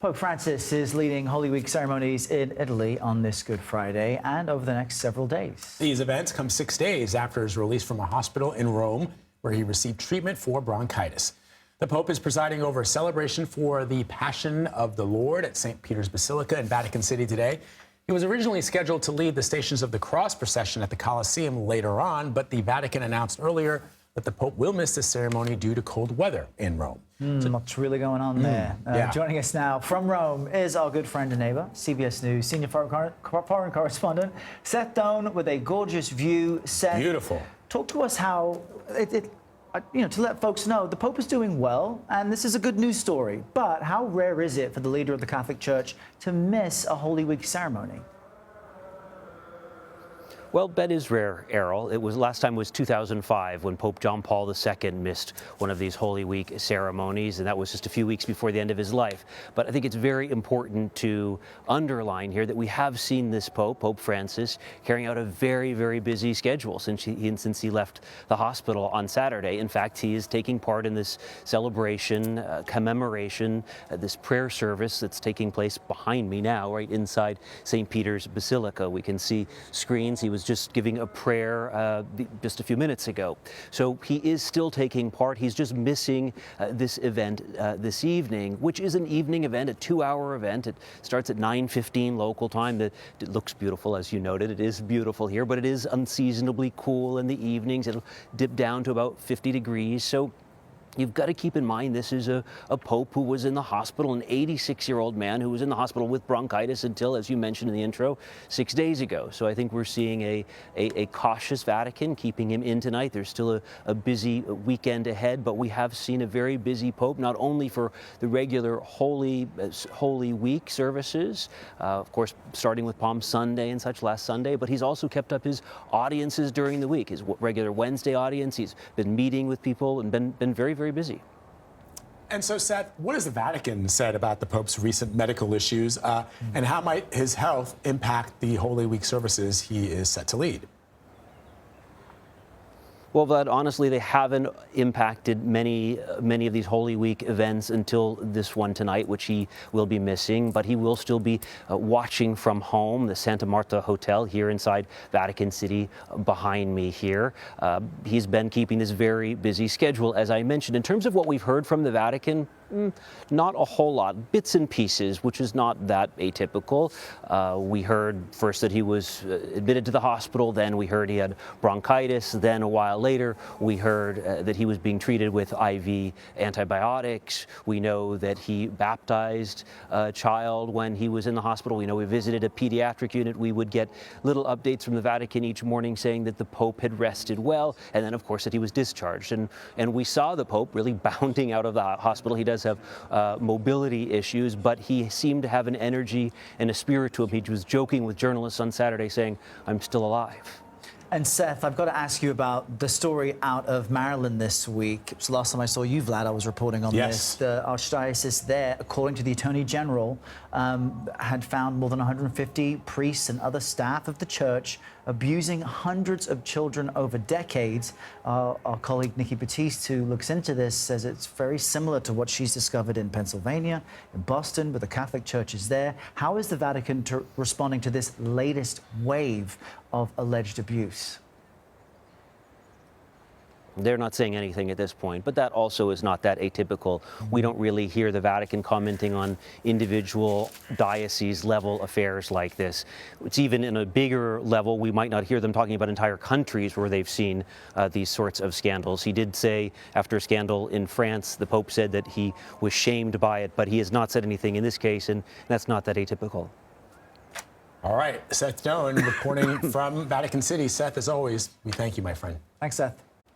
Pope Francis is leading Holy Week ceremonies in Italy on this Good Friday and over the next several days. These events come 6 days after his release from a hospital in Rome, where he received treatment for bronchitis. The Pope is presiding over a celebration for the Passion of the Lord at St. Peter's Basilica in Vatican City today. He was originally scheduled to lead the Stations of the Cross procession at the Colosseum later on, but the Vatican announced earlier that the Pope will miss this ceremony due to cold weather in Rome. What's really going on there? Joining us now from Rome is our good friend and neighbor, CBS News senior foreign correspondent, Seth Doane, with a gorgeous view. Seth, beautiful. Talk to us how, to let folks know, the Pope is doing well, and this is a good news story, but how rare is it for the leader of the Catholic Church to miss a Holy Week ceremony? Well, that is rare, Errol. Last time was 2005 when Pope John Paul II missed one of these Holy Week ceremonies, and that was just a few weeks before the end of his life. But I think it's very important to underline here that we have seen this Pope, Pope Francis, carrying out a very, very busy schedule since he left the hospital on Saturday. In fact, he is taking part in this celebration, commemoration, this prayer service that's taking place behind me now, right inside St. Peter's Basilica. We can see screens. He was just giving a prayer just a few minutes ago. So he is still taking part. He's just missing this event this evening, which is an evening event, a 2-hour event. It starts at 9:15 local time. It looks beautiful, as you noted. It is beautiful here, but it is unseasonably cool in the evenings. It'll dip down to about 50 degrees. So you've got to keep in mind this is a Pope who was in the hospital, an 86-year-old man who was in the hospital with bronchitis until, as you mentioned in the intro, 6 days ago. So I think we're seeing a cautious Vatican keeping him in tonight. There's still a busy weekend ahead, but we have seen a very busy Pope, not only for the regular Holy Week services, of course, starting with Palm Sunday and such last Sunday, but he's also kept up his audiences during the week, his regular Wednesday audience. He's been meeting with people and been very, very busy. And so, Seth, what has the Vatican said about the Pope's recent medical issues, and how might his health impact the Holy Week services he is set to lead? Well, Vlad, honestly, they haven't impacted many of these Holy Week events until this one tonight, which he will be missing. But he will still be watching from home, the Santa Marta Hotel here inside Vatican City behind me here. He's been keeping this very busy schedule, as I mentioned. In terms of what we've heard from the Vatican, not a whole lot, bits and pieces, which is not that atypical. We heard first that he was admitted to the hospital, then we heard he had bronchitis, then a while later we heard that he was being treated with IV antibiotics. We know that he baptized a child when he was in the hospital. We know he visited a pediatric unit. We would get little updates from the Vatican each morning saying that the Pope had rested well, and then of course that he was discharged. And we saw the Pope really bounding out of the hospital. He does have mobility issues, but he seemed to have an energy and a spirit to him. He was joking with journalists on Saturday saying, "I'm still alive." And Seth, I've got to ask you about the story out of Maryland this week. So last time I saw you, Vlad, I was reporting on this. The archdiocese there, according to the Attorney General, had found more than 150 priests and other staff of the church abusing hundreds of children over decades. Our colleague Nikki Batiste, who looks into this, says it's very similar to what she's discovered in Pennsylvania, in Boston, with the Catholic churches there. How is the Vatican responding to this latest wave of alleged abuse? They're not saying anything at this point, but that also is not that atypical. We don't really hear the Vatican commenting on individual diocese level affairs like this. It's even in a bigger level, we might not hear them talking about entire countries where they've seen these sorts of scandals. He did say after a scandal in France, the Pope said that he was shamed by it, but he has not said anything in this case, and that's not that atypical. All right, Seth Doane reporting from Vatican City. Seth, as always, we thank you, my friend. Thanks, Seth.